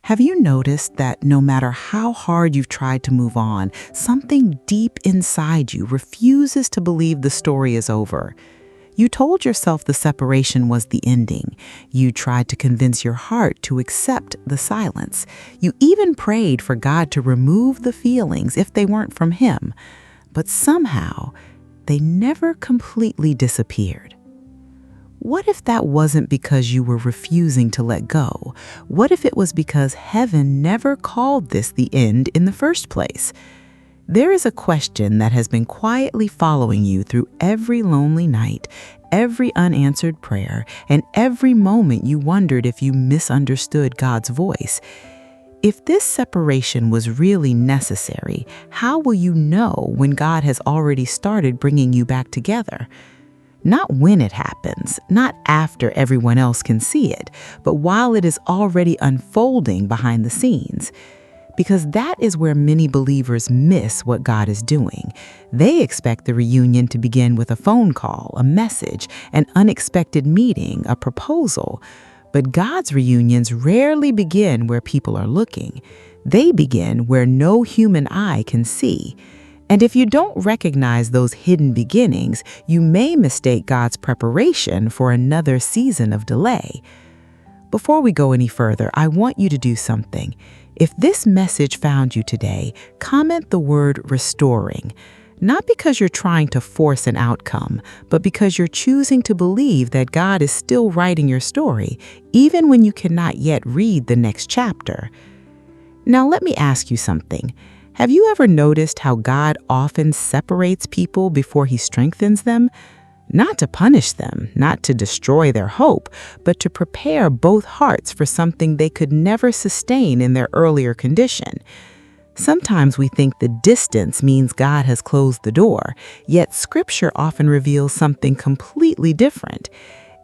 Have you noticed that no matter how hard you've tried to move on, something deep inside you refuses to believe the story is over? You told yourself the separation was the ending. You tried to convince your heart to accept the silence. You even prayed for God to remove the feelings if they weren't from Him. But somehow, they never completely disappeared. What if that wasn't because you were refusing to let go? What if it was because heaven never called this the end in the first place? There is a question that has been quietly following you through every lonely night, every unanswered prayer, and every moment you wondered if you misunderstood God's voice. If this separation was really necessary, how will you know when God has already started bringing you back together? Not when it happens, not after everyone else can see it, but while it is already unfolding behind the scenes. Because that is where many believers miss what God is doing. They expect the reunion to begin with a phone call, a message, an unexpected meeting, a proposal. But God's reunions rarely begin where people are looking. They begin where no human eye can see. And if you don't recognize those hidden beginnings, you may mistake God's preparation for another season of delay. Before we go any further, I want you to do something. If this message found you today, comment the word restoring. Not because you're trying to force an outcome, but because you're choosing to believe that God is still writing your story, even when you cannot yet read the next chapter. Now, let me ask you something. Have you ever noticed how God often separates people before He strengthens them? Not to punish them, not to destroy their hope, but to prepare both hearts for something they could never sustain in their earlier condition. Sometimes we think the distance means God has closed the door, yet Scripture often reveals something completely different.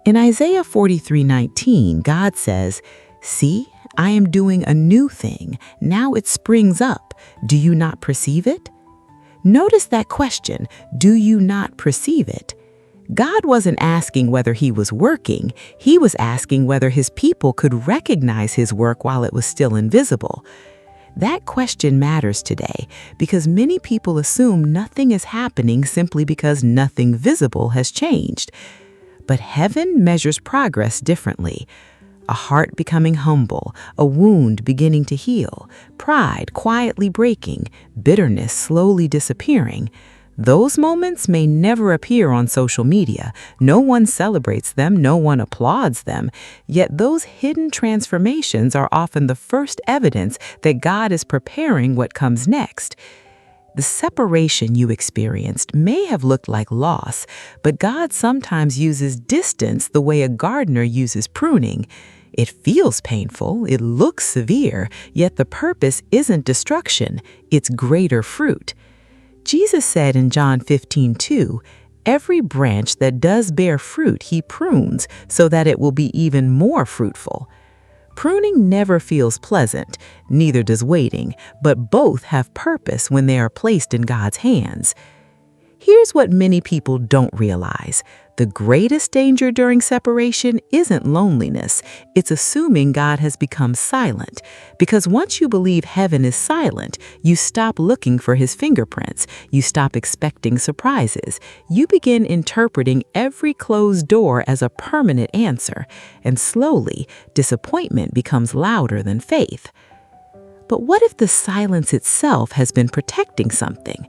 In Isaiah 43:19, God says, "See, I am doing a new thing. Now it springs up. Do you not perceive it?" Notice that question, do you not perceive it? God wasn't asking whether He was working. He was asking whether His people could recognize His work while it was still invisible. That question matters today because many people assume nothing is happening simply because nothing visible has changed. But heaven measures progress differently. A heart becoming humble, a wound beginning to heal, pride quietly breaking, bitterness slowly disappearing. Those moments may never appear on social media. No one celebrates them, no one applauds them. Yet those hidden transformations are often the first evidence that God is preparing what comes next. The separation you experienced may have looked like loss, but God sometimes uses distance the way a gardener uses pruning. It feels painful, it looks severe, yet the purpose isn't destruction, it's greater fruit. Jesus said in John 15:2, "Every branch that does bear fruit He prunes so that it will be even more fruitful." Pruning never feels pleasant, neither does waiting, but both have purpose when they are placed in God's hands. Here's what many people don't realize. The greatest danger during separation isn't loneliness. It's assuming God has become silent. Because once you believe heaven is silent, you stop looking for His fingerprints. You stop expecting surprises. You begin interpreting every closed door as a permanent answer. And slowly, disappointment becomes louder than faith. But what if the silence itself has been protecting something?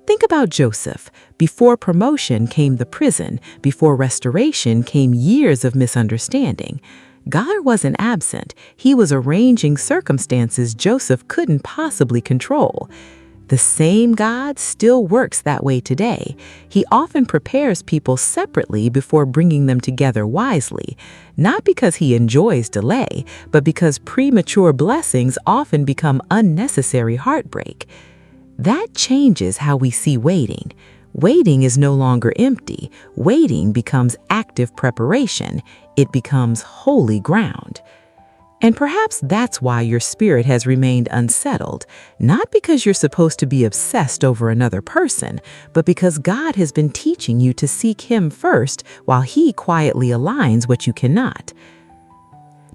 Think about Joseph. Before promotion came the prison. Before restoration came years of misunderstanding. God wasn't absent. He was arranging circumstances Joseph couldn't possibly control. The same God still works that way today. He often prepares people separately before bringing them together wisely, not because He enjoys delay, but because premature blessings often become unnecessary heartbreak. That changes how we see waiting. Waiting is no longer empty. Waiting becomes active preparation. It becomes holy ground. And perhaps that's why your spirit has remained unsettled, not because you're supposed to be obsessed over another person, but because God has been teaching you to seek Him first while He quietly aligns what you cannot.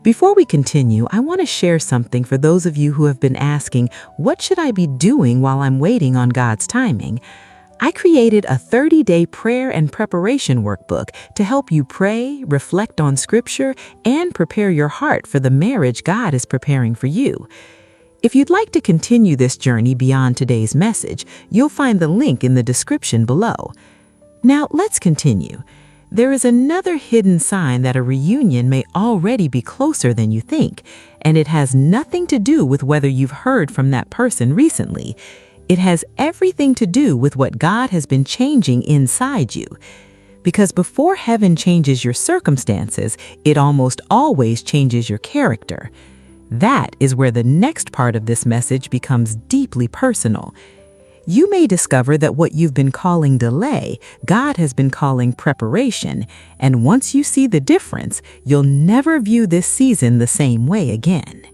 Before we continue, I want to share something for those of you who have been asking, what should I be doing while I'm waiting on God's timing? I created a 30-day prayer and preparation workbook to help you pray, reflect on Scripture, and prepare your heart for the marriage God is preparing for you. If you'd like to continue this journey beyond today's message, you'll find the link in the description below. Now, let's continue. There is another hidden sign that a reunion may already be closer than you think, and it has nothing to do with whether you've heard from that person recently. It has everything to do with what God has been changing inside you. Because before heaven changes your circumstances, it almost always changes your character. That is where the next part of this message becomes deeply personal. You may discover that what you've been calling delay, God has been calling preparation, and once you see the difference, you'll never view this season the same way again.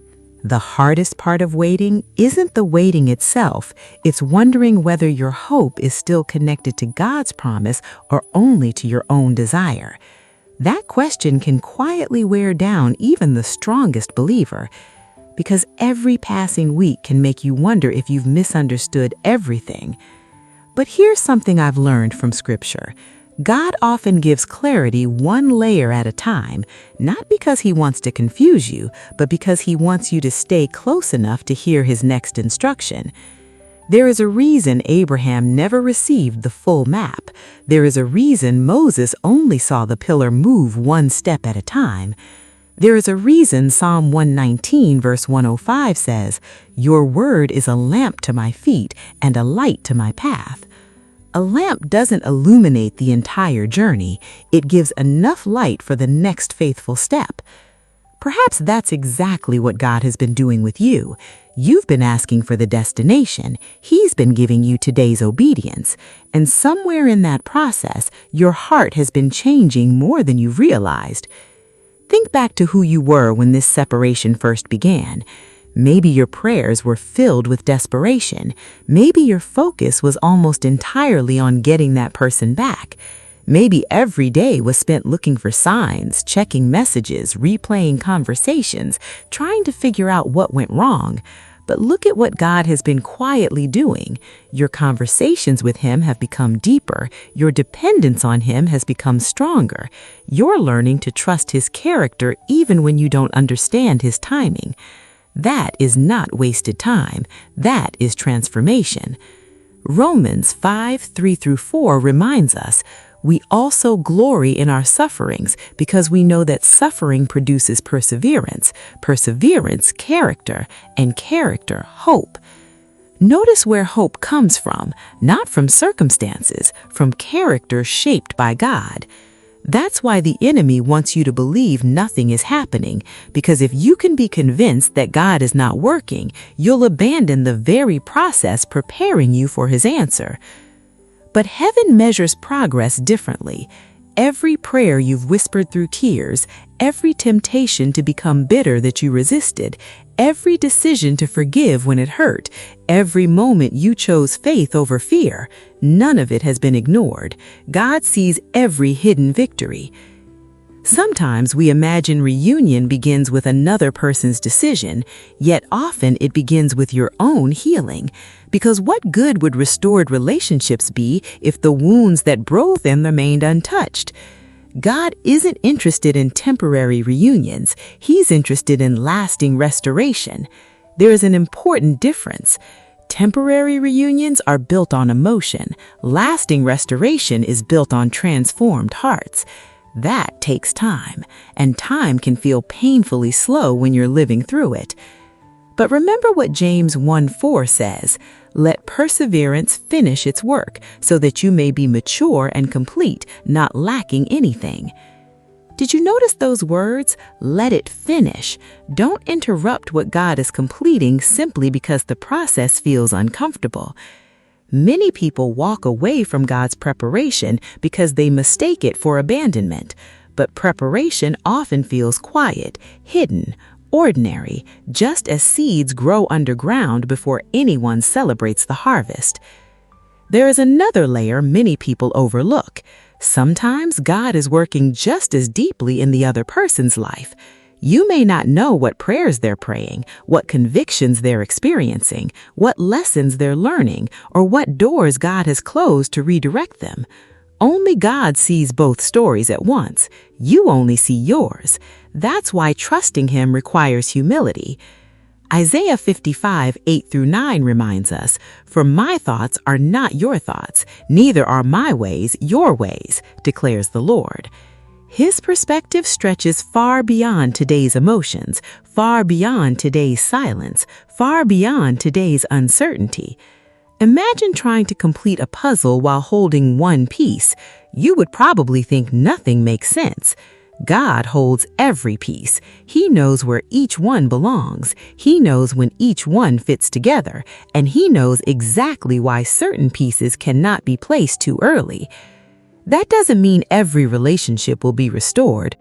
The hardest part of waiting isn't the waiting itself, it's wondering whether your hope is still connected to God's promise or only to your own desire. That question can quietly wear down even the strongest believer, because every passing week can make you wonder if you've misunderstood everything. But here's something I've learned from Scripture. God often gives clarity one layer at a time, not because He wants to confuse you, but because He wants you to stay close enough to hear His next instruction. There is a reason Abraham never received the full map. There is a reason Moses only saw the pillar move one step at a time. There is a reason Psalm 119 verse 105 says, "Your word is a lamp to my feet and a light to my path." A lamp doesn't illuminate the entire journey. It gives enough light for the next faithful step. Perhaps that's exactly what God has been doing with you. You've been asking for the destination. He's been giving you today's obedience. And somewhere in that process, your heart has been changing more than you've realized. Think back to who you were when this separation first began. Maybe your prayers were filled with desperation. Maybe your focus was almost entirely on getting that person back. Maybe every day was spent looking for signs, checking messages, replaying conversations, trying to figure out what went wrong. But look at what God has been quietly doing. Your conversations with Him have become deeper. Your dependence on Him has become stronger. You're learning to trust His character even when you don't understand His timing. That is not wasted time. That is transformation. Romans 5:3-4 reminds us, "We also glory in our sufferings because we know that suffering produces perseverance, perseverance, character, and character, hope." Notice where hope comes from, not from circumstances, from character shaped by God. That's why the enemy wants you to believe nothing is happening, because if you can be convinced that God is not working, you'll abandon the very process preparing you for His answer. But heaven measures progress differently. Every prayer you've whispered through tears, every temptation to become bitter that you resisted, every decision to forgive when it hurt, every moment you chose faith over fear, none of it has been ignored. God sees every hidden victory. Sometimes we imagine reunion begins with another person's decision, yet often it begins with your own healing. Because what good would restored relationships be if the wounds that broke them remained untouched? God isn't interested in temporary reunions. He's interested in lasting restoration. There is an important difference. Temporary reunions are built on emotion. Lasting restoration is built on transformed hearts. That takes time, and time can feel painfully slow when you're living through it. But remember what James 1:4 says, "Let perseverance finish its work, so that you may be mature and complete, not lacking anything." Did you notice those words? Let it finish. Don't interrupt what God is completing simply because the process feels uncomfortable. Many people walk away from God's preparation because they mistake it for abandonment. But preparation often feels quiet, hidden, ordinary, just as seeds grow underground before anyone celebrates the harvest. There is another layer many people overlook. Sometimes God is working just as deeply in the other person's life. You may not know what prayers they're praying, what convictions they're experiencing, what lessons they're learning, or what doors God has closed to redirect them. Only God sees both stories at once. You only see yours. That's why trusting Him requires humility. Isaiah 55:8-9 reminds us, "For my thoughts are not your thoughts, neither are my ways your ways, declares the Lord." His perspective stretches far beyond today's emotions, far beyond today's silence, far beyond today's uncertainty. Imagine trying to complete a puzzle while holding one piece. You would probably think nothing makes sense. God holds every piece. He knows where each one belongs. He knows when each one fits together, and He knows exactly why certain pieces cannot be placed too early. That doesn't mean every relationship will be restored,